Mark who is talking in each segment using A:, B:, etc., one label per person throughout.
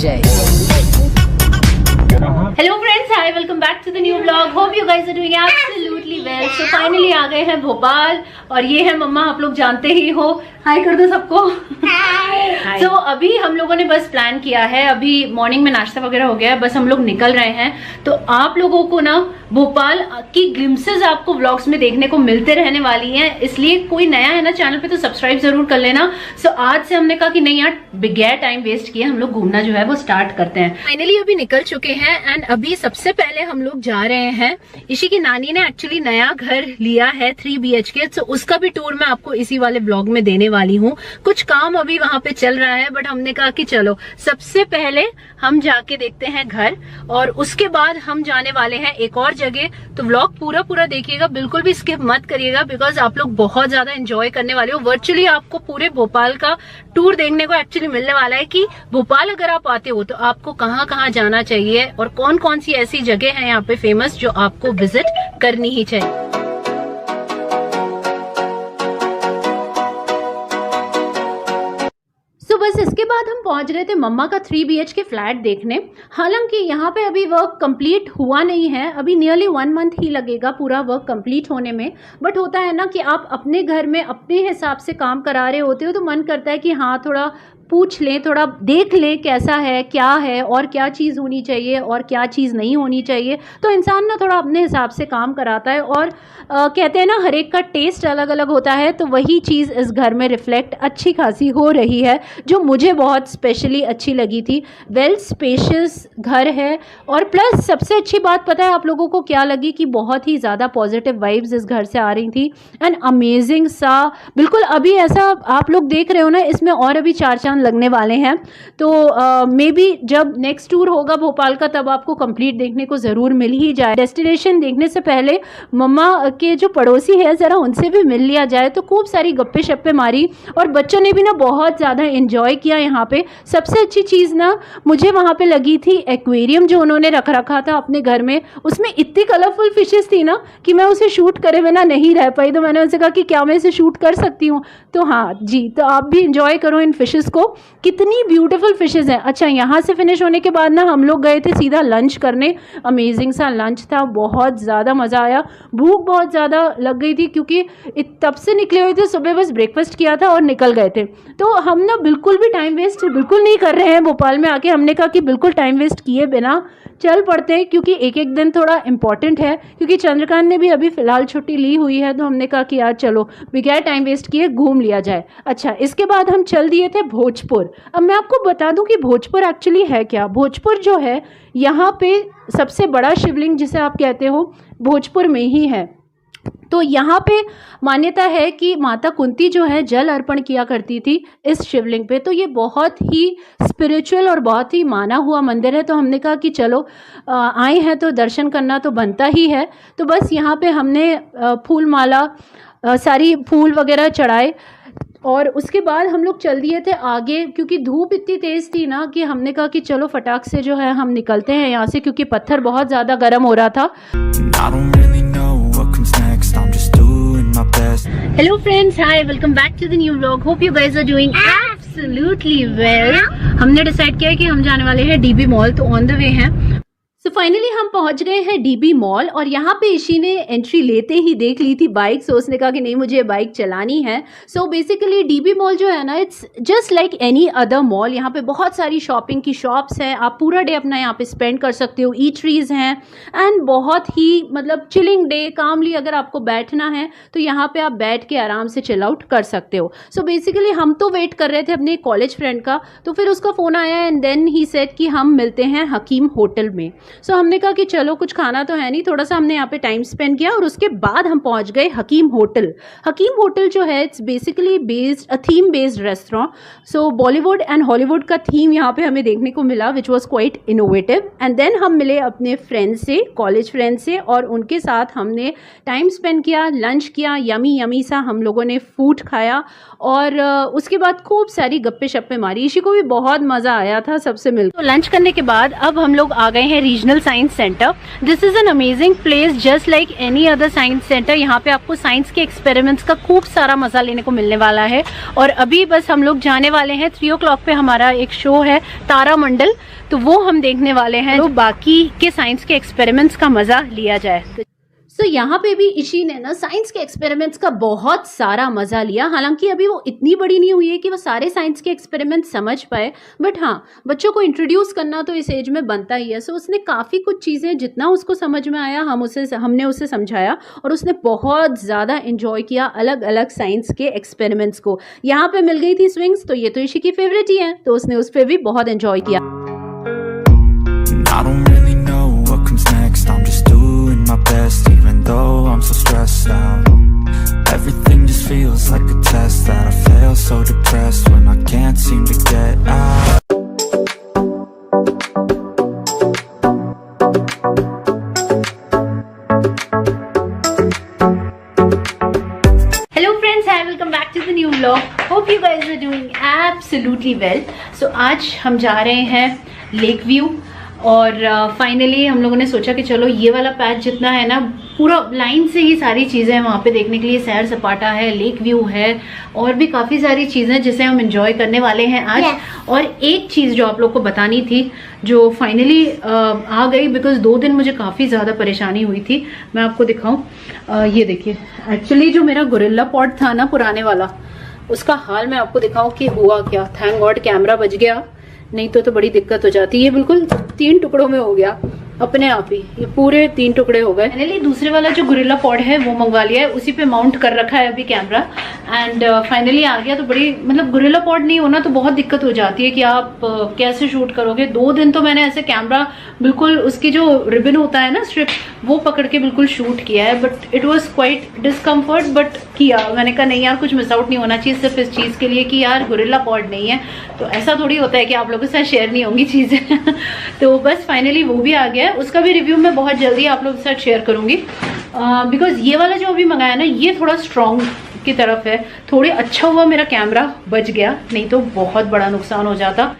A: जय।
B: Hello friends, hi, welcome back to the new vlog. Hope you guys are doing absolutely well. So finally आ गए हैं भोपाल और ये है मम्मा, आप लोग जानते ही हो। हाय कर दो सबको। तो अभी हम लोगों ने बस प्लान किया है, अभी मॉर्निंग में नाश्ता वगैरह हो गया है, बस हम लोग निकल रहे हैं। तो आप लोगों को ना भोपाल की ग्लिम्सेस आपको व्लॉग्स में देखने को मिलते रहने वाली हैं, इसलिए कोई नया है ना चैनल पे तो सब्सक्राइब जरूर कर लेना। सो आज से हमने कहा कि नहीं यार, बगैर टाइम वेस्ट किए हम लोग घूमना जो है वो स्टार्ट करते हैं। फाइनली अभी निकल चुके हैं एंड अभी सबसे पहले हम लोग जा रहे हैं, इसी की नानी ने एक्चुअली नया घर लिया है 3 BHK, तो उसका भी टूर मैं आपको इसी वाले व्लॉग में देने वाली हूँ। कुछ काम अभी वहां पे चल रहा है, बट हमने कहा कि चलो सबसे पहले हम जाके देखते हैं घर और उसके बाद हम जाने वाले हैं एक और जगह। तो व्लॉग पूरा देखिएगा, बिल्कुल भी स्किप मत करिएगा, बिकॉज आप लोग बहुत ज्यादा एंजॉय करने वाले हो। वर्चुअली आपको पूरे भोपाल का टूर देखने को एक्चुअली मिलने वाला है कि भोपाल अगर आप आते हो तो आपको कहाँ कहाँ जाना चाहिए और कौन कौन सी ऐसी जगह है यहाँ पे फेमस जो आपको विजिट करनी ही चाहिए। बस इसके बाद हम पहुंच गए थे मम्मा का 3 BHK फ्लैट देखने। हालांकि यहाँ पे अभी वर्क कंप्लीट हुआ नहीं है, अभी नियरली 1 मंथ ही लगेगा पूरा वर्क कंप्लीट होने में। बट होता है ना कि आप अपने घर में अपने हिसाब से काम करा रहे होते हो तो मन करता है कि हाँ थोड़ा पूछ लें, थोड़ा देख लें कैसा है, क्या है और क्या चीज़ होनी चाहिए और क्या चीज़ नहीं होनी चाहिए। तो इंसान ना थोड़ा अपने हिसाब से काम कराता है और कहते हैं ना हर एक का टेस्ट अलग अलग होता है, तो वही चीज़ इस घर में रिफ्लेक्ट अच्छी खासी हो रही है जो मुझे बहुत स्पेशली अच्छी लगी थी। वेल स्पेशियस घर है और प्लस सबसे अच्छी बात पता है आप लोगों को क्या लगी कि बहुत ही ज़्यादा पॉजिटिव वाइब्स इस घर से आ रही थी एंड अमेजिंग सा। बिल्कुल अभी ऐसा आप लोग देख रहे हो ना, इसमें और अभी 4 चांद लगने वाले हैं। तो मे बी जब नेक्स्ट टूर होगा भोपाल का तब आपको कंप्लीट देखने को ज़रूर मिल ही जाए। डेस्टिनेशन देखने से पहले मम्मा के जो पड़ोसी है ज़रा उनसे भी मिल लिया जाए। तो खूब सारी गप्पे शप्पे मारी और बच्चों ने भी ना बहुत ज़्यादा एंजॉय किया यहाँ पे। सबसे अच्छी चीज़ ना मुझे वहाँ पे लगी थी एक्वेरियम जो उन्होंने रखा था अपने घर में। उसमें इतनी कलरफुल फिशेस थी ना कि मैं उसे शूट करे बिना नहीं रह पाई। तो मैंने उनसे कहा कि क्या मैं इसे शूट कर सकती हूँ, तो हाँ जी, तो आप भी इंजॉय करो इन फिशेस को, कितनी ब्यूटीफुल फिशेस हैं। अच्छा, यहाँ से फिनिश होने के बाद ना हम लोग गए थे सीधा लंच करने। अमेजिंग सा लंच था, बहुत ज़्यादा मज़ा आया। भूख बहुत ज़्यादा लग गई थी क्योंकि तब से निकले हुए थे, सुबह बस ब्रेकफास्ट किया था और निकल गए थे। तो हम ना बिल्कुल भी टाइम वेस्ट बिल्कुल नहीं कर रहे हैं भोपाल में आके। हमने कहा कि बिल्कुल टाइम वेस्ट किए बिना चल पड़ते हैं क्योंकि एक एक दिन थोड़ा इंपॉर्टेंट है, क्योंकि चंद्रकांत ने भी अभी फ़िलहाल छुट्टी ली हुई है। तो हमने कहा कि यार चलो बगैर टाइम वेस्ट किए घूम लिया जाए। अच्छा, इसके बाद हम चल दिए थे भोजपुर। अब मैं आपको बता दूं कि भोजपुर एक्चुअली है क्या। भोजपुर जो है यहाँ पे सबसे बड़ा शिवलिंग जिसे आप कहते हो भोजपुर में ही है। तो यहाँ पे मान्यता है कि माता कुंती जो है जल अर्पण किया करती थी इस शिवलिंग पे। तो ये बहुत ही स्पिरिचुअल और बहुत ही माना हुआ मंदिर है। तो हमने कहा कि चलो आए हैं तो दर्शन करना तो बनता ही है। तो बस यहाँ पे हमने फूल माला सारी फूल वगैरह चढ़ाए और उसके बाद हम लोग चल दिए थे आगे, क्योंकि धूप इतनी तेज़ थी ना कि हमने कहा कि चलो फटाक से जो है हम निकलते हैं यहाँ से, क्योंकि पत्थर बहुत ज़्यादा गर्म हो रहा था। Hello friends, hi, welcome back to the new vlog. Hope you guys are doing absolutely well. हमने डिसाइड किया है कि हम जाने वाले हैं DB मॉल, तो ऑन द वे हैं। सो फाइनली हम पहुंच गए हैं DB मॉल और यहाँ पे इशी ने एंट्री लेते ही देख ली थी बाइक। सो उसने कहा कि नहीं मुझे बाइक चलानी है। सो बेसिकली DB मॉल जो है ना, it's just like any other mall. यहाँ पे बहुत सारी शॉपिंग की शॉप्स हैं, आप पूरा डे अपना यहाँ पे स्पेंड कर सकते हो। ईटरीज हैं एंड बहुत ही मतलब चिलिंग डे, कामली अगर आपको बैठना है तो यहाँ पे आप बैठ के आराम से चिल आउट कर सकते हो। सो बेसिकली हम तो वेट कर रहे थे अपने कॉलेज फ्रेंड का, तो फिर उसका फ़ोन आया एंड देन ही सेड कि हम मिलते हैं हकीम होटल में। सो हमने कहा कि चलो कुछ खाना तो है नहीं, थोड़ा सा हमने यहाँ पे टाइम स्पेंड किया और उसके बाद हम पहुंच गए हकीम होटल। हकीम होटल जो है it's basically based theme based restaurant. So Bollywood and Hollywood का थीम यहाँ पे हमें देखने को मिला which was quite innovative. And then हम मिले अपने फ्रेंड से, कॉलेज फ्रेंड से, और उनके साथ हमने टाइम स्पेंड किया, लंच किया, यमी यमी सा हम लोगों ने फूड खाया और उसके बाद खूब सारी गप्पे शप्पे मारी। इसी को भी बहुत मज़ा आया था सबसे मिलकर। तो लंच करने के बाद अब हम लोग आ गए हैं regional national science centre. This is an amazing place just like any other science centre. यहाँ पे आपको साइंस के एक्सपेरिमेंट्स का खूब सारा मज़ा लेने को मिलने वाला है। और अभी बस हम लोग जाने वाले हैं 3 o'clock पे हमारा एक शो है तारामंडल, तो वो हम देखने वाले हैं, तो बाकी के साइंस के एक्सपेरिमेंट्स का मज़ा लिया जाए। तो यहाँ पे भी इशी ने ना साइंस के एक्सपेरिमेंट्स का बहुत सारा मज़ा लिया। हालांकि अभी वो इतनी बड़ी नहीं हुई है कि वो सारे साइंस के एक्सपेरिमेंट्स समझ पाए, बट हाँ, बच्चों को इंट्रोड्यूस करना तो इस एज में बनता ही है। सो उसने काफ़ी कुछ चीज़ें जितना उसको समझ में आया हमने उसे समझाया, और उसने बहुत ज़्यादा इन्जॉय किया अलग अलग साइंस के एक्सपेरिमेंट्स को। यहाँ पर मिल गई थी स्विंग्स, तो ये तो इशी की फेवरेट ही है, तो उसने उस पर भी बहुत इन्जॉय किया।
A: my best, even though I'm so stressed out. Everything just feels like a test that I fail, so depressed when I can't seem to get out.
B: Hello friends, hi, welcome back to the new vlog. Hope you guys are doing absolutely well. So आज हम जा रहे हैं lake view, और finally हम लोगों ने सोचा कि चलो ये वाला पैच जितना है ना, पूरा लाइन से ही सारी चीज़ें हैं वहाँ पे देखने के लिए। सैर सपाटा है, लेक व्यू है, और भी काफ़ी सारी चीज़ें जिसे हम एंजॉय करने वाले हैं आज। और एक चीज़ जो आप लोग को बतानी थी, जो फाइनली आ गई, बिकॉज 2 दिन मुझे काफ़ी ज़्यादा परेशानी हुई थी। मैं आपको दिखाऊँ, ये देखिए, एक्चुअली जो मेरा गोरिल्ला पॉड था ना पुराने वाला, उसका हाल मैं आपको दिखाऊँ कि हुआ क्या। थैंक गॉड कैमरा बच गया, नहीं तो बड़ी दिक्कत हो जाती है। ये बिल्कुल 3 टुकड़ों में हो गया अपने आप ही, ये पूरे 3 टुकड़े हो गए। फाइनली दूसरे वाला जो गोरिल्ला पॉड है वो मंगवा लिया है, उसी पे माउंट कर रखा है अभी कैमरा, एंड फाइनली आ गया। तो बड़ी मतलब गोरिल्ला पॉड नहीं होना तो बहुत दिक्कत हो जाती है कि आप कैसे शूट करोगे। 2 दिन तो मैंने ऐसे कैमरा बिल्कुल उसकी जो रिबन होता है ना, स्ट्रिप, वो पकड़ के बिल्कुल शूट किया है, but it was quite discomfort, but किया। मैंने कहा नहीं यार, कुछ मिस आउट नहीं होना चाहिए सिर्फ इस चीज़ के लिए कि यार गोरिल्ला पॉड नहीं है, तो ऐसा थोड़ी होता है कि आप लोगों के साथ शेयर नहीं होंगी चीज़ें। तो बस फाइनली वो भी आ गया है, उसका भी रिव्यू मैं बहुत जल्दी आप लोगों के साथ शेयर करूंगी, बिकॉज ये वाला जो अभी मंगाया ना, ये थोड़ा स्ट्रॉन्ग की तरफ है। थोड़ी अच्छा हुआ मेरा कैमरा बच गया, नहीं तो बहुत बड़ा नुकसान हो जाता।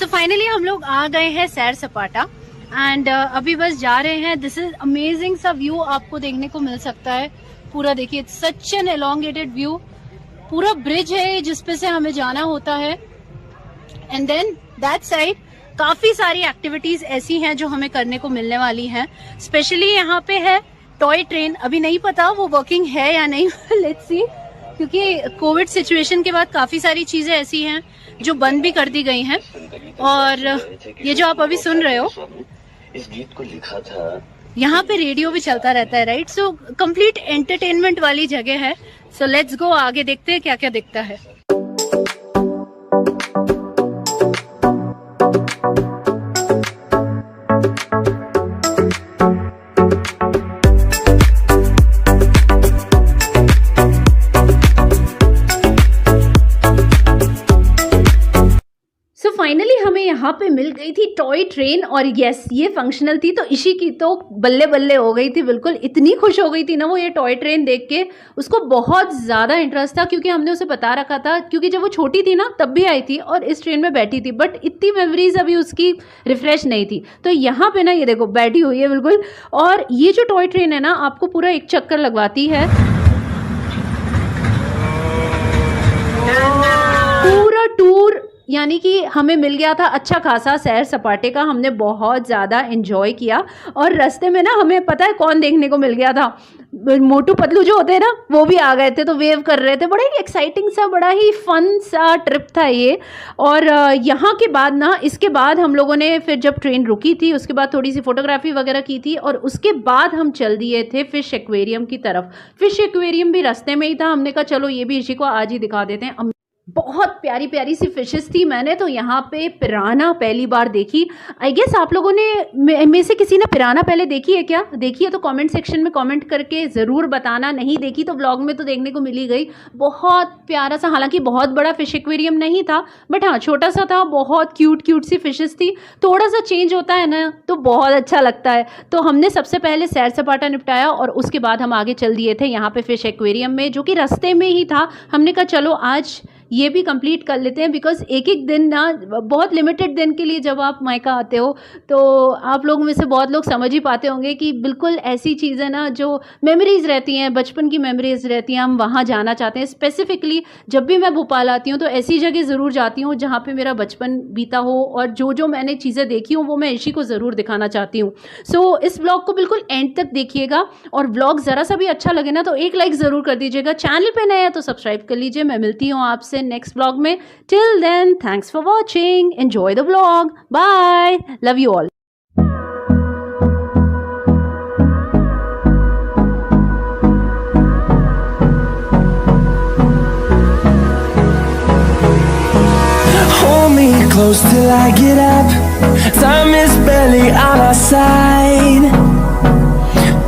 B: फाइनली हम लोग आ गए हैं सैर सपाटा, एंड अभी बस जा रहे हैं। दिस इज अमेजिंग सा व्यू आपको देखने को मिल सकता है पूरा। देखिए, सच एन एलोंगेटेड व्यू, पूरा ब्रिज है जिसपे से हमें जाना होता है, एंड देन दैट साइड काफी सारी एक्टिविटीज ऐसी हैं जो हमें करने को मिलने वाली हैं। स्पेशली यहाँ पे है टॉय ट्रेन, अभी नहीं पता वो वर्किंग है या नहीं लेट्स सी, क्योंकि कोविड सिचुएशन के बाद काफी सारी चीजें ऐसी हैं जो बंद भी कर दी गई हैं। और ये जो आप अभी सुन रहे हो,
C: इस गीत को लिखा था,
B: यहाँ पे रेडियो भी चलता रहता है, राइट। सो कंप्लीट एंटरटेनमेंट वाली जगह है। सो लेट्स गो, आगे देखते हैं क्या क्या दिखता है। फाइनली हमें यहाँ पे मिल गई थी टॉय ट्रेन, और यस, ये फंक्शनल थी, तो इशी की तो बल्ले बल्ले हो गई थी बिल्कुल। इतनी खुश हो गई थी ना वो ये टॉय ट्रेन देख के, उसको बहुत ज़्यादा इंटरेस्ट था, क्योंकि हमने उसे बता रखा था, क्योंकि जब वो छोटी थी ना तब भी आई थी और इस ट्रेन में बैठी थी, बट इतनी मेमोरीज अभी उसकी रिफ्रेश नहीं थी। तो यहाँ पे ना ये देखो बैठी हुई है बिल्कुल, और ये जो टॉय ट्रेन है ना आपको पूरा एक चक्कर लगवाती है, पूरा टूर यानी कि हमें मिल गया था अच्छा खासा सैर सपाटे का। हमने बहुत ज़्यादा एंजॉय किया, और रास्ते में ना हमें पता है कौन देखने को मिल गया था, मोटू पतलू जो होते हैं ना, वो भी आ गए थे, तो वेव कर रहे थे। बड़ा ही एक्साइटिंग सा, बड़ा ही फन सा ट्रिप था ये। और यहाँ के बाद ना, इसके बाद हम लोगों ने फिर जब ट्रेन रुकी थी उसके बाद थोड़ी सी फोटोग्राफी वगैरह की थी, और उसके बाद हम चल दिए थे फिश एक्वेरियम की तरफ। फिश एक्वेरियम भी रास्ते में ही था, हमने कहा चलो ये भी इसी को आज ही दिखा देते हैं। बहुत प्यारी प्यारी सी फिशेस थी। मैंने तो यहाँ पे पिराना पहली बार देखी। आई गेस आप लोगों ने में से किसी ने पिराना पहले देखी है क्या? देखी है तो कमेंट सेक्शन में कमेंट करके ज़रूर बताना। नहीं देखी तो व्लॉग में तो देखने को मिली गई। बहुत प्यारा सा, हालांकि बहुत बड़ा फिश एक्वेरियम नहीं था, बट हाँ छोटा सा था। बहुत क्यूट क्यूट सी फिशेस थी। थोड़ा सा चेंज होता है ना तो बहुत अच्छा लगता है। तो हमने सबसे पहले सैर सपाटा निपटाया और उसके बाद हम आगे चल दिए थे यहाँ पे फिश एक्वेरियम में, जो कि रास्ते में ही था। हमने कहा चलो आज ये भी कंप्लीट कर लेते हैं, बिकॉज एक एक दिन ना बहुत लिमिटेड दिन के लिए जब आप मायका आते हो तो आप लोग में से बहुत लोग समझ ही पाते होंगे कि बिल्कुल ऐसी चीज़ें ना जो मेमोरीज़ रहती हैं, बचपन की मेमोरीज़ रहती हैं, हम वहाँ जाना चाहते हैं। स्पेसिफिकली जब भी मैं भोपाल आती हूँ तो ऐसी जगह ज़रूर जाती हूँ जहाँ पे मेरा बचपन बीता हो और जो जो मैंने चीज़ें देखी हूँ वो मैं ईशी को ज़रूर दिखाना चाहती हूँ। सो इस ब्लॉग को बिल्कुल एंड तक देखिएगा और ब्लॉग ज़रा सा भी अच्छा लगे ना तो एक लाइक ज़रूर कर दीजिएगा। चैनल पे नए हैं तो सब्सक्राइब कर लीजिए। मैं मिलती हूँ आपसे नेक्स्ट ब्लॉग में। Till then thanks for watching, enjoy the blog, bye, love you all.
D: Hold me close till I get up. Time is barely on our side.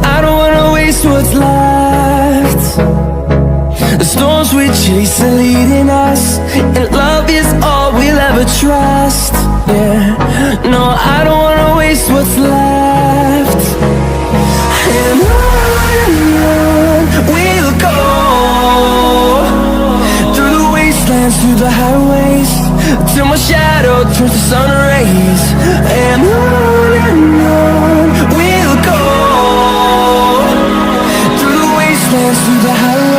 D: I don't wanna waste what's left. The storms we chase are leading us, and love is all we'll ever trust. Yeah, no, I don't wanna waste what's left. And on we'll go, through the wastelands, through the highways, till my shadow turns to sun rays. And on we'll go, through the wastelands, through the highways.